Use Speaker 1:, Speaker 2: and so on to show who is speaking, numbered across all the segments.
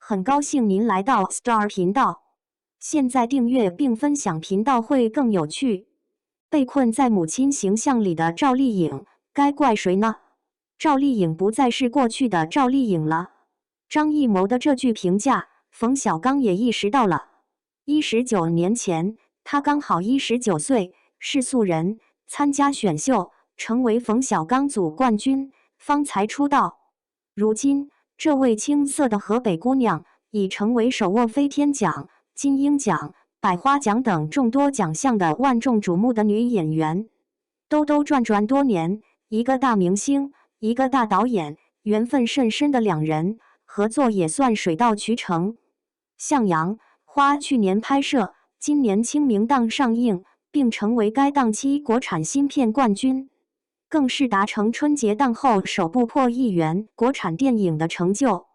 Speaker 1: 很高兴您来到 Star 频道。现在订阅并分享频道会更有趣。被困在母亲形象里的赵丽颖，该怪谁呢？赵丽颖不再是过去的赵丽颖了。张艺谋的这句评价，冯小刚也意识到了。19年前，他刚好19岁，是素人，参加选秀，成为冯小刚组冠军，方才出道。如今，这位青涩的河北姑娘已成为手握飞天奖、金鹰奖、百花奖等众多奖项的万众瞩目的女演员。兜兜转转多年，一个大明星，一个大导演，缘分甚深的两人，合作也算水到渠成。向阳花去年拍摄，今年清明档上映，并成为该档期国产新片冠军，更是达成春节档后首部破亿元国产电影的成就。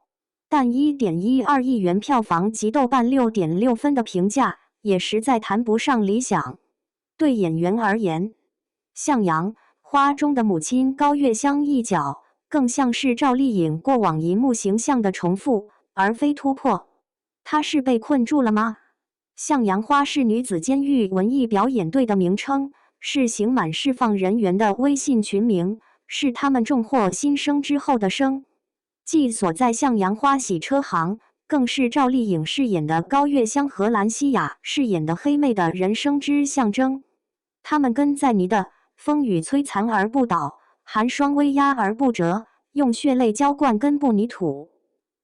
Speaker 1: 但1.12亿元票房及豆瓣6.6分的评价，也实在谈不上理想。对演员而言，向阳花中的母亲高月香一角，更像是赵丽颖过往银幕形象的重复，而非突破。她是被困住了吗？向阳花是女子监狱文艺表演队的名称，是刑满释放人员的微信群名，是他们重获新生之后的生。既所在向阳花洗车行，更是赵丽颖饰演的高月香和兰西亚饰演的黑妹的人生之象征。他们跟在你的风雨摧残而不倒，寒霜威压而不折，用血泪浇灌根部泥土，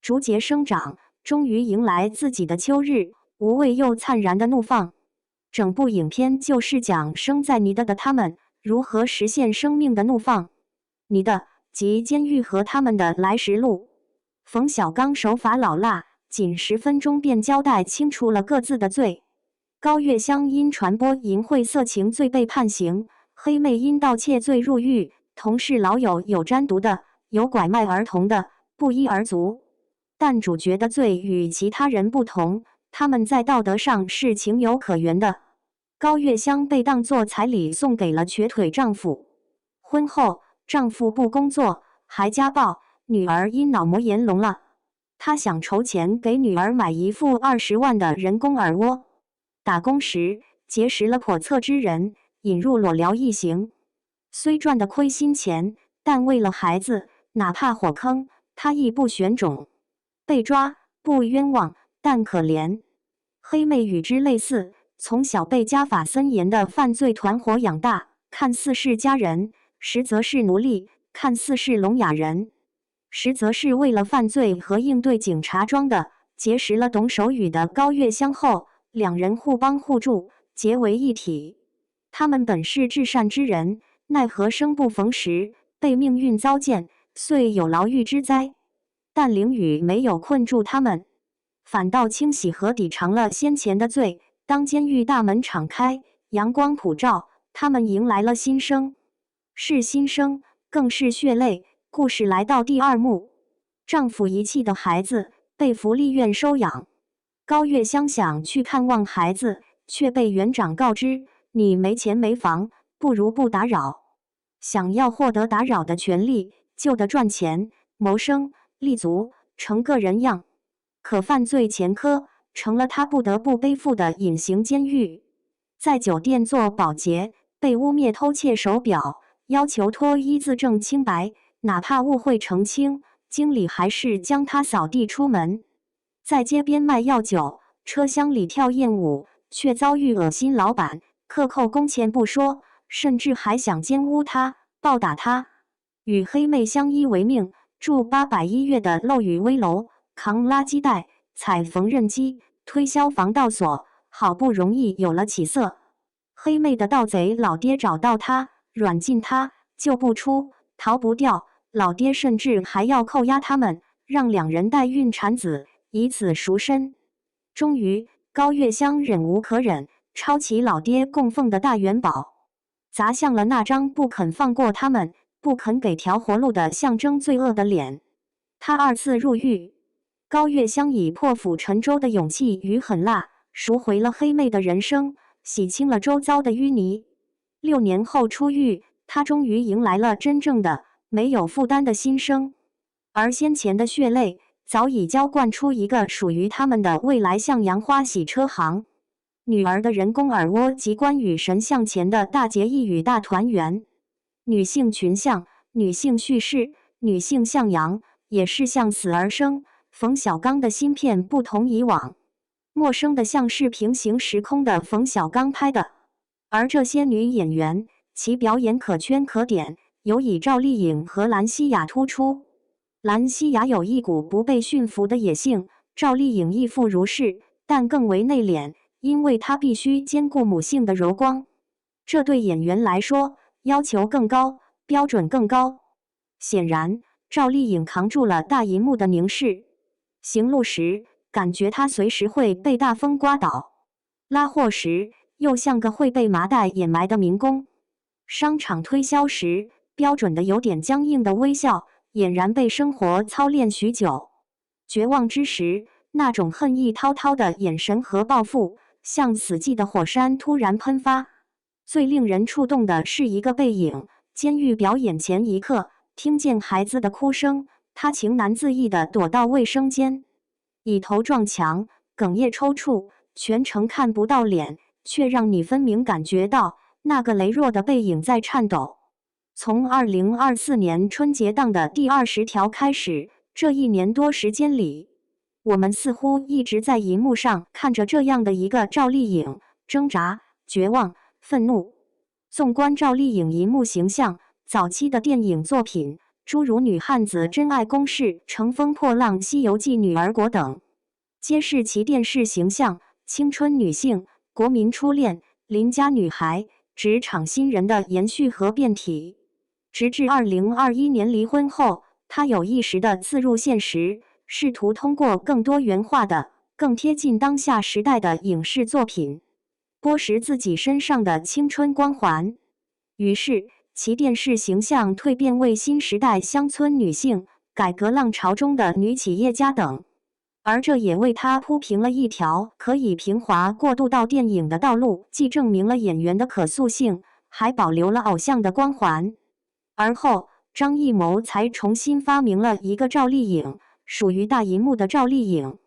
Speaker 1: 逐节生长，终于迎来自己的秋日，无畏又灿然的怒放。整部影片就是讲生在你的他们如何实现生命的怒放。你的及监狱和他们的来时路。冯小刚手法老辣，仅10分钟便交代清楚了各自的罪。高月香因传播淫秽色情罪被判刑，黑妹因盗窃罪入狱，同是老友，有沾毒的，有拐卖儿童的，不一而足。但主角的罪与其他人不同，他们在道德上是情有可原的。高月香被当作彩礼送给了瘸腿丈夫，婚后丈夫不工作，还家暴，女儿因脑膜炎聋了。她想筹钱给女儿买一副20万的人工耳蜗。打工时结识了叵测之人，引入裸聊一行。虽赚得亏心钱，但为了孩子，哪怕火坑，她亦不选种。被抓不冤枉，但可怜。黑妹与之类似，从小被家法森严的犯罪团伙养大，看似是家人，实则是奴隶；看似是聋哑人，实则是为了犯罪和应对警察装的。结识了懂手语的高月香后，两人互帮互助，结为一体。他们本是至善之人，奈何生不逢时，被命运糟践，遂有牢狱之灾。但凌雨没有困住他们，反倒清洗和抵偿了先前的罪。当监狱大门敞开，阳光普照，他们迎来了新生。是新生，更是血泪。故事来到第2幕，丈夫遗弃的孩子被福利院收养。高月香想去看望孩子，却被园长告知，你没钱没房，不如不打扰。想要获得打扰的权利，就得赚钱、谋生、立足，成个人样。可犯罪前科，成了他不得不背负的隐形监狱。在酒店做保洁，被污蔑偷窃手表，要求脱衣自证清白，哪怕误会澄清，经理还是将他扫地出门。在街边卖药酒，车厢里跳艳舞，却遭遇恶心老板，克扣工钱不说，甚至还想奸污他、暴打他。与黑妹相依为命，住810月的漏雨危楼，扛垃圾袋，踩缝纫机，推销防盗锁，好不容易有了起色。黑妹的盗贼老爹找到他，软禁他，救不出，逃不掉。老爹甚至还要扣押他们，让两人代孕产子，以此赎身。终于，高月香忍无可忍，抄起老爹供奉的大元宝，砸向了那张不肯放过他们、不肯给条活路的象征罪恶的脸。他2次入狱，高月香以破釜沉舟的勇气与狠辣，赎回了黑妹的人生，洗清了周遭的淤泥。6年后出狱，他终于迎来了真正的没有负担的新生。而先前的血泪早已浇灌出一个属于他们的未来向阳花洗车行。女儿的人工耳蜗及关羽神向前的大结义与大团圆，女性群像、女性叙事、女性向阳，也是向死而生。冯小刚的芯片不同以往，陌生的像是平行时空的冯小刚拍的，而这些女演员，其表演可圈可点，尤以赵丽颖和兰西亚突出。兰西亚有一股不被驯服的野性，赵丽颖亦复如是，但更为内敛，因为她必须兼顾母性的柔光，这对演员来说要求更高，标准更高。显然，赵丽颖扛住了大银幕的凝视，行路时感觉她随时会被大风刮倒，拉货时又像个会被麻袋掩埋的民工，商场推销时标准的有点僵硬的微笑，俨然被生活操练许久。绝望之时，那种恨意滔滔的眼神和报复，像死寂的火山突然喷发。最令人触动的是一个背影，监狱表演前一刻，听见孩子的哭声，他情难自抑地躲到卫生间，以头撞墙，哽咽抽搐，全程看不到脸，却让你分明感觉到那个羸弱的背影在颤抖。从2024年春节档的第20条开始，这1年多时间里，我们似乎一直在荧幕上看着这样的一个赵丽颖，挣扎、绝望、愤怒。纵观赵丽颖荧幕形象，早期的电影作品，诸如《女汉子真爱公式》《乘风破浪》《西游记》《女儿国》等，皆是其电视形象，青春女性、国民初恋、邻家女孩、职场新人的延续和变体。直至2021年离婚后，她有意识地刺入现实，试图通过更多元化的、更贴近当下时代的影视作品，剥蚀自己身上的青春光环。于是，其电视形象蜕变为新时代乡村女性、改革浪潮中的女企业家等，而这也为她铺平了一条可以平滑过渡到电影的道路，既证明了演员的可塑性，还保留了偶像的光环。而后，张艺谋才重新发明了一个赵丽颖，属于大银幕的赵丽颖。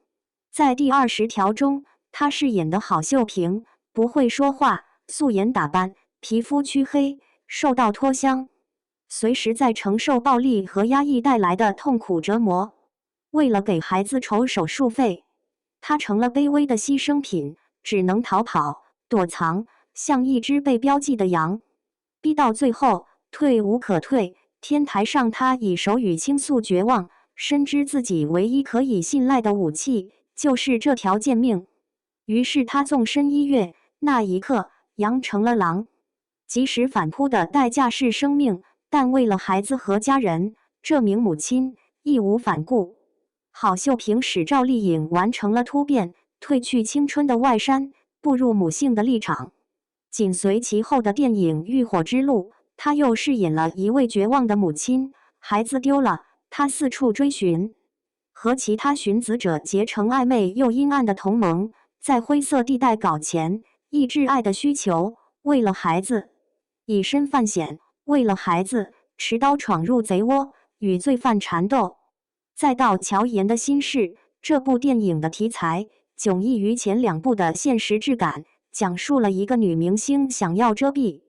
Speaker 1: 在第20条中，她饰演的郝秀萍不会说话，素颜打扮，皮肤黢黑，瘦到脱香，随时在承受暴力和压抑带来的痛苦折磨。为了给孩子筹手术费，她成了卑微的牺牲品，只能逃跑、躲藏，像一只被标记的羊。逼到最后，退无可退，天台上他以手语倾诉绝望，深知自己唯一可以信赖的武器就是这条贱命。于是他纵身一跃，那一刻，羊成了狼。即使反扑的代价是生命，但为了孩子和家人，这名母亲义无反顾。郝秀萍使赵丽颖完成了突变，褪去青春的外衫，步入母性的立场。紧随其后的电影《浴火之路》，她又饰演了一位绝望的母亲，孩子丢了，她四处追寻，和其他寻子者结成暧昧又阴暗的同盟，在灰色地带搞钱，抑制爱的需求，为了孩子以身犯险，为了孩子持刀闯入贼窝，与罪犯缠斗。再到乔妍的心事，这部电影的题材迥异于前2部的现实质感，讲述了一个女明星想要遮蔽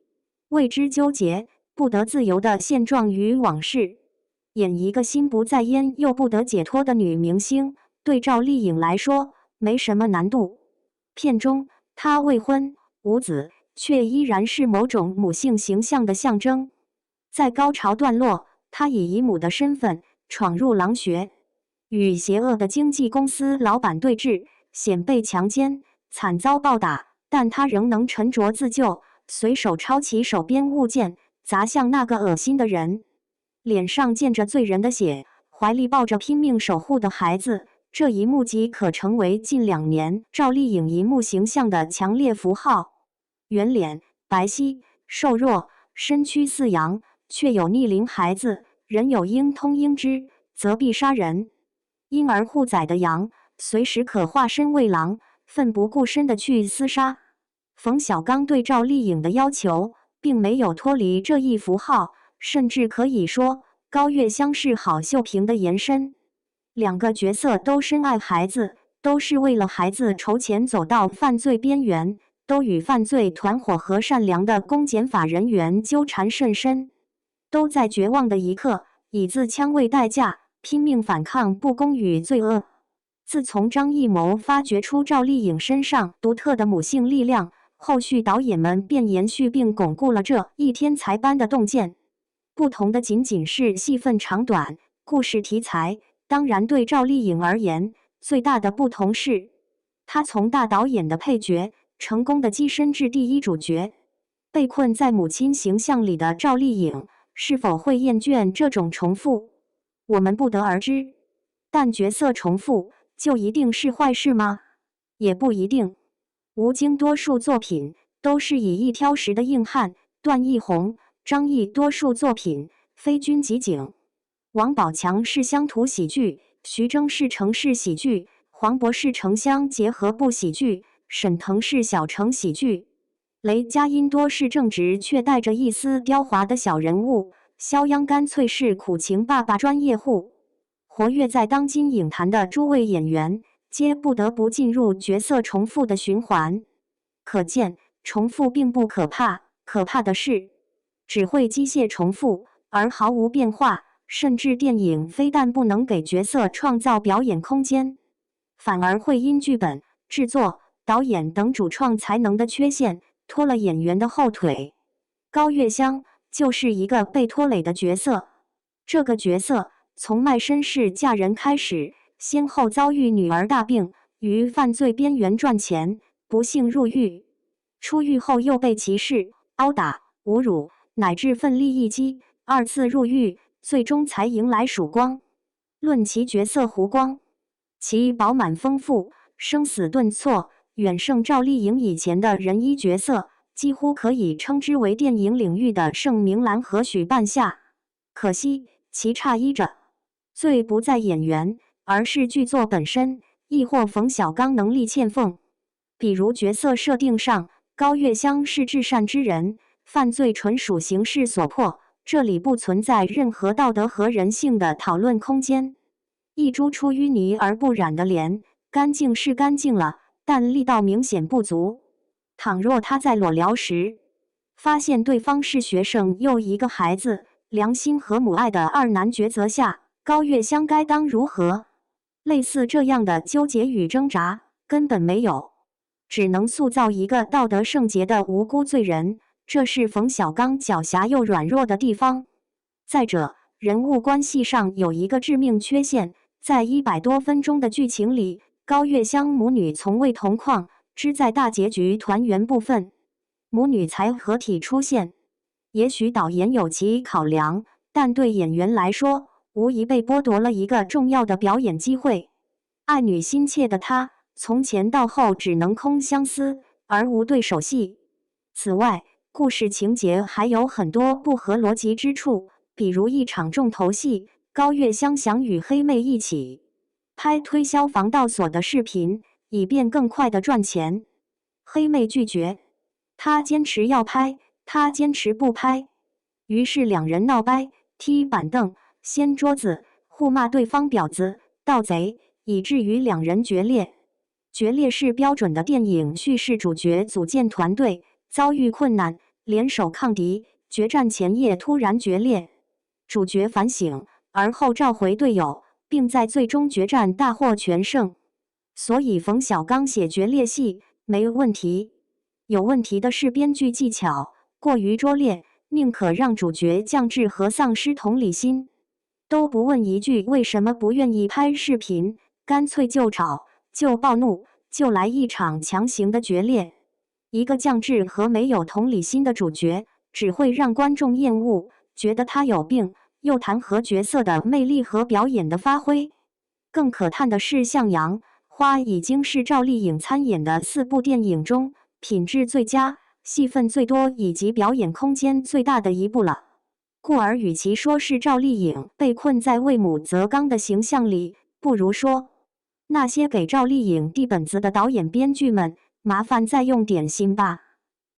Speaker 1: 为之纠结、不得自由的现状与往事。演一个心不在焉又不得解脱的女明星，对赵丽颖来说没什么难度。片中，她未婚无子，却依然是某种母性形象的象征。在高潮段落，她以姨母的身份闯入狼穴，与邪恶的经纪公司老板对峙，险被强奸，惨遭暴打，但她仍能沉着自救，随手抄起手边物件，砸向那个恶心的人，脸上溅着罪人的血，怀里抱着拼命守护的孩子。这一幕即可成为近2年赵丽颖荧幕形象的强烈符号。圆脸、白皙、瘦弱，身躯似羊，却有逆鳞孩子。人有鹰通鹰之，则必杀人。婴儿护崽的羊，随时可化身为狼，奋不顾身地去厮杀。冯小刚对赵丽颖的要求，并没有脱离这一符号，甚至可以说，高月香是郝秀萍的延伸。两个角色都深爱孩子，都是为了孩子筹钱走到犯罪边缘，都与犯罪团伙和善良的公检法人员纠缠甚深，都在绝望的一刻以自枪为代价拼命反抗不公与罪恶。自从张艺谋发掘出赵丽颖身上独特的母性力量，后续导演们便延续并巩固了这一天才般的洞见。不同的仅仅是戏份长短、故事题材。当然，对赵丽颖而言，最大的不同是，她从大导演的配角，成功的跻身至第一主角。被困在母亲形象里的赵丽颖，是否会厌倦这种重复？我们不得而知。但角色重复，就一定是坏事吗？也不一定。吴京多数作品都是以一挑十的硬汉，段奕宏、张译多数作品非军即警。王宝强是乡土喜剧，徐峥是城市喜剧，黄渤是城乡结合部喜剧，沈腾是小城喜剧，雷佳音多是正直却带着一丝刁滑的小人物，肖央干脆是苦情爸爸专业户。活跃在当今影坛的诸位演员，皆不得不进入角色重复的循环。可见，重复并不可怕，可怕的是只会机械重复而毫无变化。甚至电影非但不能给角色创造表演空间，反而会因剧本、制作、导演等主创才能的缺陷，拖了演员的后腿。高月香就是一个被拖累的角色。这个角色从卖身世嫁人开始，先后遭遇女儿大病，于犯罪边缘赚钱，不幸入狱。出狱后又被歧视、殴打、侮辱，乃至奋力一击，二次入狱。最终才迎来曙光。论其角色弧光，其饱满丰富、生死顿挫，远胜赵丽颖以前的人医角色，几乎可以称之为电影领域的盛名兰和许半夏。可惜其差一着，罪不在演员，而是剧作本身，亦或冯小刚能力欠奉。比如角色设定上，高月香是至善之人，犯罪纯属形势所迫。这里不存在任何道德和人性的讨论空间。一株出淤泥而不染的莲，干净是干净了，但力道明显不足。倘若他在裸聊时，发现对方是学生又一个孩子，良心和母爱的二难抉择下，高月香该当如何？类似这样的纠结与挣扎根本没有，只能塑造一个道德圣洁的无辜罪人。这是冯小刚狡黠又软弱的地方。再者，人物关系上有一个致命缺陷，在100多分钟的剧情里，高月香母女从未同框，只在大结局团圆部分，母女才合体出现。也许导演有其考量，但对演员来说，无疑被剥夺了一个重要的表演机会。爱女心切的她，从前到后只能空相思，而无对手戏。此外，故事情节还有很多不合逻辑之处，比如一场重头戏，高月香想与黑妹一起拍推销防盗锁的视频，以便更快的赚钱。黑妹拒绝，她坚持要拍，他坚持不拍，于是两人闹掰，踢板凳、掀桌子，互骂对方婊子、盗贼，以至于两人决裂。决裂是标准的电影叙事，主角组建团队，遭遇困难，联手抗敌，决战前夜突然决裂，主角反省，而后召回队友，并在最终决战大获全胜。所以冯小刚写决裂戏没问题，有问题的是编剧技巧过于拙劣，宁可让主角降智和丧失同理心，都不问一句为什么不愿意拍视频，干脆就吵，就暴怒，就来一场强行的决裂。一个降智和没有同理心的主角，只会让观众厌恶，觉得他有病，又谈何角色的魅力和表演的发挥？更可叹的是，向阳花已经是赵丽颖参演的4部电影中品质最佳、戏份最多以及表演空间最大的一部了。故而，与其说是赵丽颖被困在为母则刚的形象里，不如说那些给赵丽颖递本子的导演编剧们，麻烦再用点心吧。